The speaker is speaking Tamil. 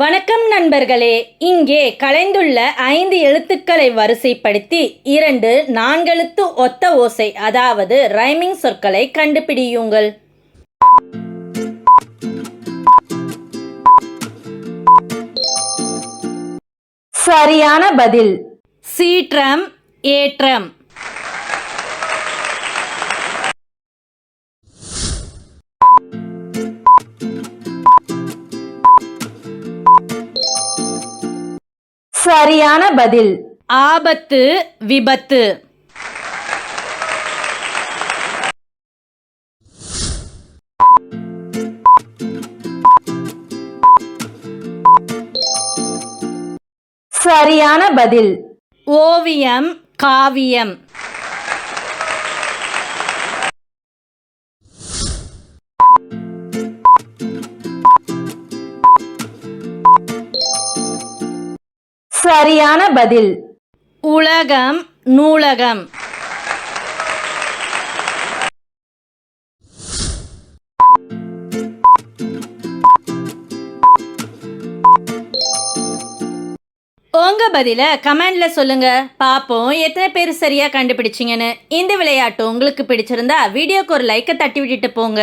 வணக்கம் நண்பர்களே. இங்கே கலைந்துள்ள 5 எழுத்துக்களை வரிசைப்படுத்தி 2 நான்கெழுத்து ஒத்த ஓசை அதாவது ரைமிங் சொற்களை கண்டுபிடியுங்கள். சரியான பதில் சீற்றம், ஏற்றம். சரியான பதில் ஆபத்து, விபத்து. சரியான பதில் ஓவியம், காவியம். சரியான பதில் உலகம், நூலகம். உங்க பதில கமெண்ட்ல சொல்லுங்க. பாப்போம் எத்தனை பேர் சரியா கண்டுபிடிச்சிங்கன்னு. இந்த விளையாட்டு உங்களுக்கு பிடிச்சிருந்தா வீடியோக்கு ஒரு லைக்கை தட்டி விட்டுட்டு போங்க.